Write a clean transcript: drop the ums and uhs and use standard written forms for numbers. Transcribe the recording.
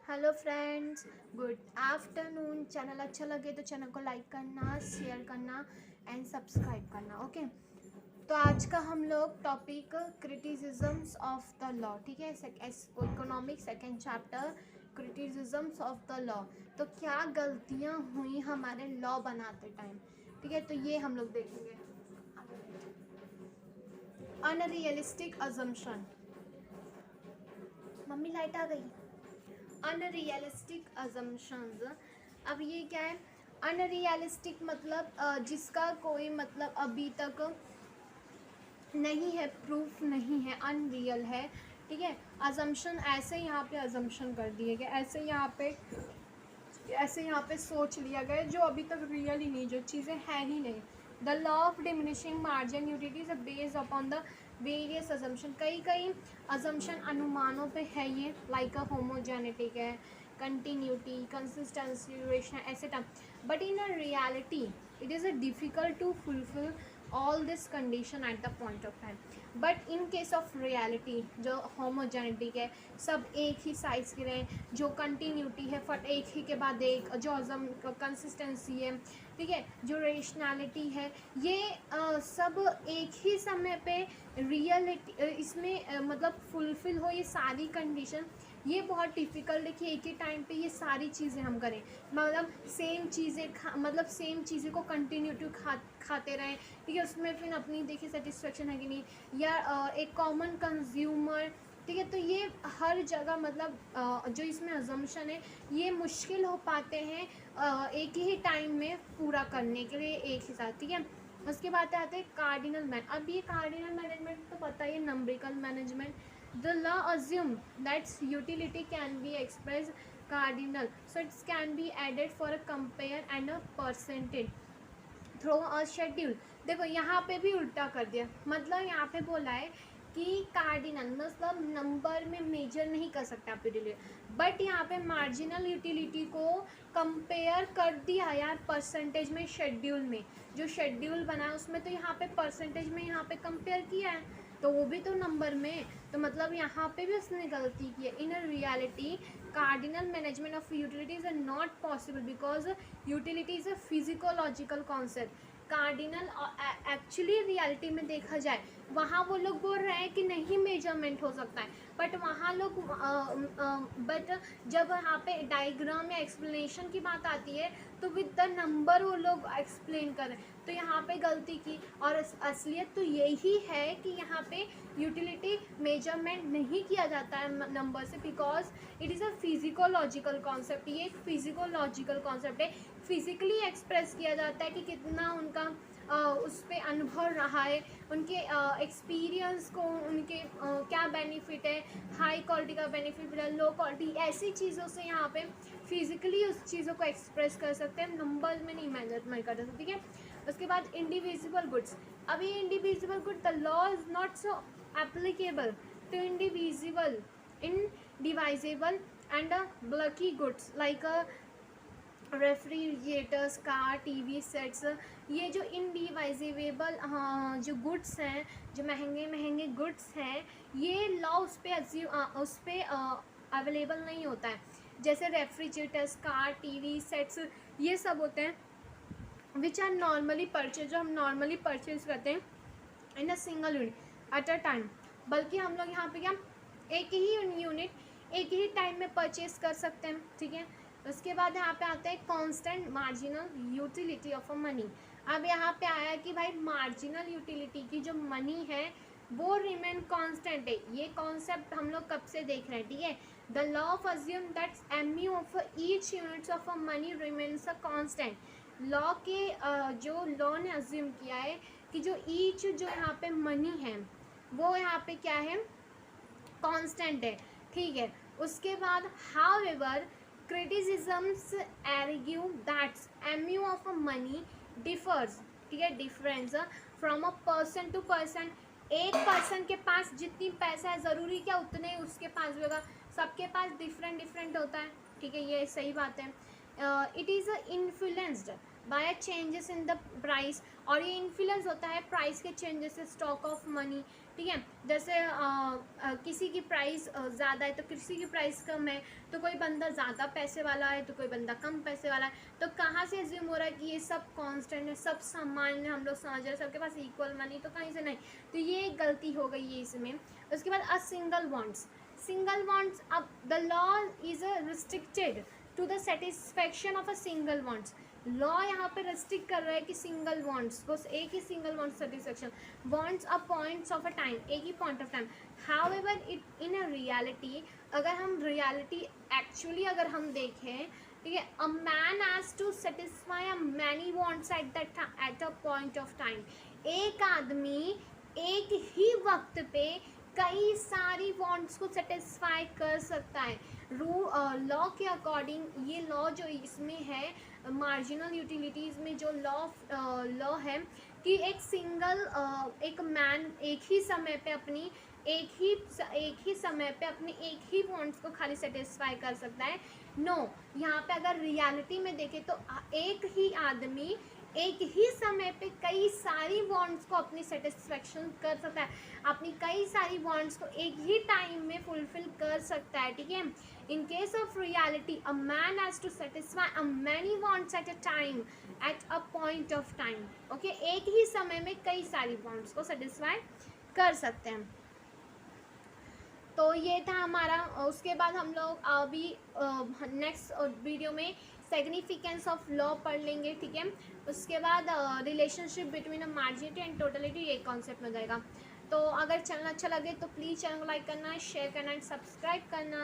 Hello friends, good afternoon. Channel अच्छा लगे तो चैनल को लाइक करना, शेयर करना एंड सब्सक्राइब करना। ओके, तो आज का हम लोग topic criticisms of the law, ठीक है। Economic second chapter, criticisms of the law. तो क्या गलतियां हुई हमारे लॉ बनाते टाइम, ठीक है, तो ये हम लोग देखेंगे। Unrealistic assumption. मम्मी लाइट आ गई। Unrealistic assumptions. अब ये क्या है? अनरियलिस्टिक मतलब जिसका कोई मतलब अभी तक नहीं है, प्रूफ नहीं है, अनरियल है, ठीक है। अजम्पशन ऐसे यहाँ पे अजम्पशन कर दिए गए, ऐसे यहाँ पे सोच लिया गया जो अभी तक रियल ही नहीं, जो चीज़ें हैं ही नहीं। The law of diminishing marginal utilities based upon the various assumption. कई अजम्पशन अनुमानों पे है ये, लाइक अ होमोजेनेटिक है, continuity, consistency, duration, et cetera. But in a reality it is a difficult to fulfil all this condition at the point of time. But in case of reality, जो homogeneity है, सब एक ही size के रहें, जो continuity है फट एक ही के बाद एक, जो अजम कंसिस्टेंसी है, ठीक है, जो रेशनैलिटी है, ये सब एक ही समय पे रियलिटी इसमें मतलब फुलफिल हो, ये सारी कंडीशन। ये बहुत डिफ़िकल्ट है कि एक ही टाइम पे ये सारी चीज़ें हम करें, मतलब सेम चीज़ें को कंटिन्यूटी खाते रहें, ठीक है। उसमें फिर अपनी देखिए सेटिस्फेक्शन है कि नहीं, या एक कॉमन कंज्यूमर, ठीक है। तो ये हर जगह मतलब जो इसमें अजम्पशन है ये मुश्किल हो पाते हैं एक ही टाइम में पूरा करने के लिए एक ही साथ, ठीक है। उसके बाद आते हैं कार्डिनल मैन। अब ये कार्डिनल मैनेजमेंट तो पता ही है, numerical management. The law assume that utility can be expressed cardinal, so it can be added for a compare and a percentage through a schedule. देखो यहाँ पे भी उल्टा कर दिया, मतलब यहाँ पे बोला है कि कार्डिनल मतलब नंबर में मेजर नहीं कर सकते आप यूटिलिटी, बट यहाँ पे मार्जिनल यूटिलिटी को कंपेयर कर दिया यार परसेंटेज में, शेड्यूल में जो शेड्यूल बना उसमें, तो यहाँ पे परसेंटेज में यहाँ पे कंपेयर किया है, तो वो भी तो नंबर में, तो मतलब यहाँ पे भी उसने गलती की है। In reality cardinal management of utilities are not possible because utility is a psychological concept. Cardinal actually reality में देखा जाए वहाँ वो लोग बोल रहे हैं कि नहीं मेजरमेंट हो सकता है, बट वहाँ लोग बट जब यहाँ पे डायग्राम या एक्सप्लेनेशन की बात आती है तो विद द नंबर वो लोग एक्सप्लेन कर रहे हैं, तो यहाँ पे गलती की। और असलियत तो यही है कि यहाँ पे यूटिलिटी मेजरमेंट नहीं किया जाता है नंबर से, because it is a psychological concept. ये एक फिजिकोलॉजिकल कॉन्सेप्ट है, फिजिकली एक्सप्रेस किया जाता है कि कितना उनका उस पर अनुभव रहा है, उनके एक्सपीरियंस को, उनके क्या बेनिफिट है, हाई क्वालिटी का बेनिफिट मिला, लो क्वालिटी, ऐसी चीज़ों से यहाँ पे फिजिकली उस चीज़ों को एक्सप्रेस कर सकते हैं, नंबर्स में नहीं मेजरमेंट कर सकते, ठीक है। उसके बाद इंडिविजुअल गुड्स। अब ये individual good, the law is not so applicable to individual, indivisible and bulky goods like refrigerators, car, TV sets. ये जो इनडिवाइजेबल जो गुड्स हैं, जो महंगे गुड्स हैं, ये लॉ उस पर अवेलेबल नहीं होता है। जैसे रेफ्रिजरेटर्स, कार, टीवी सेट्स, ये सब होते हैं विच आर नॉर्मली परचेज, जो हम नॉर्मली परचेज करते हैं in a single unit at a time. बल्कि हम लोग यहाँ पे क्या एक ही यूनिट एक ही टाइम में परचेज कर सकते हैं, ठीक है। उसके बाद यहाँ पे आता है constant marginal utility of a money. अब यहाँ पे आया कि भाई मार्जिनल यूटिलिटी की जो मनी है वो रिमेन कांस्टेंट है। ये कॉन्सेप्ट हम लोग कब से देख रहे हैं, ठीक है। The law of assume that MU of each units of a money remains a constant. Law के जो लॉ ने अज्यूम किया है कि जो ईच जो यहाँ पे मनी है वो यहाँ पे क्या है, कांस्टेंट है, ठीक है। उसके बाद however criticisms argue that MU of a money differs, ठीक है, difference from a person to person. एक पर्सन के पास जितनी पैसा है ज़रूरी क्या उतने उसके पास भी होगा, सबके पास डिफरेंट होता है, ठीक है, ये सही बात है। It is influenced by changes in the price और ये इन्फ्लुएंस होता है प्राइस के चेंजेस से, स्टॉक ऑफ मनी, ठीक है। जैसे किसी की प्राइस ज़्यादा है तो किसी की प्राइस कम है, तो कोई बंदा ज़्यादा पैसे वाला है तो कोई बंदा कम पैसे वाला है, तो कहाँ से एज्यूम हो रहा है कि ये सब कांस्टेंट है, सब समान है, हम लोग समझ रहे हैं सबके पास इक्वल मनी, तो कहीं से नहीं, तो ये एक गलती हो गई है इसमें। उसके बाद a single bonds, single bonds, अब the law is restricted to the satisfaction of a single bonds, law यहाँ पे रेस्ट्रिक्ट कर रहा है कि सिंगल बॉन्ड्स, बस एक ही single bond satisfaction, bonds are points of a time, एक ही point of time. However it in a reality, अगर हम रियलिटी एक्चुअली अगर हम देखें, ठीक है, a man has to satisfy a many bonds at a point of time, एक आदमी एक ही वक्त पे कई सारी बॉन्ड्स को सेटिस्फाई कर सकता है। लॉ के अकॉर्डिंग, ये लॉ जो इसमें है मार्जिनल यूटिलिटीज़ में जो लॉ है कि एक मैन एक ही समय पे अपनी एक ही समय पे अपने एक ही बॉन्ड्स को खाली सेटिस्फाई कर सकता है। नो, यहाँ पे अगर रियलिटी में देखें तो एक ही आदमी एक ही समय पे कई सारी बॉन्ड्स को अपनी सेटिस्फेक्शन कर सकता है, अपनी कई सारी बॉन्ड्स को एक ही टाइम में फुलफिल कर सकता है, ठीक है। In case of reality a man has to satisfy a many bonds at a time at a point of time, okay, एक ही समय में कई सारी बॉन्ड्स को सेटिस्फाई कर सकते हैं। तो ये था हमारा, उसके बाद हम लोग अभी नेक्स्ट वीडियो में सिग्निफिकेंस ऑफ लॉ पढ़ लेंगे, ठीक है। उसके बाद relationship between a marginality and totality, ये कॉन्सेप्ट में जाएगा। तो अगर चैनल अच्छा लगे तो प्लीज़ चैनल को लाइक करना, शेयर करना एंड सब्सक्राइब करना।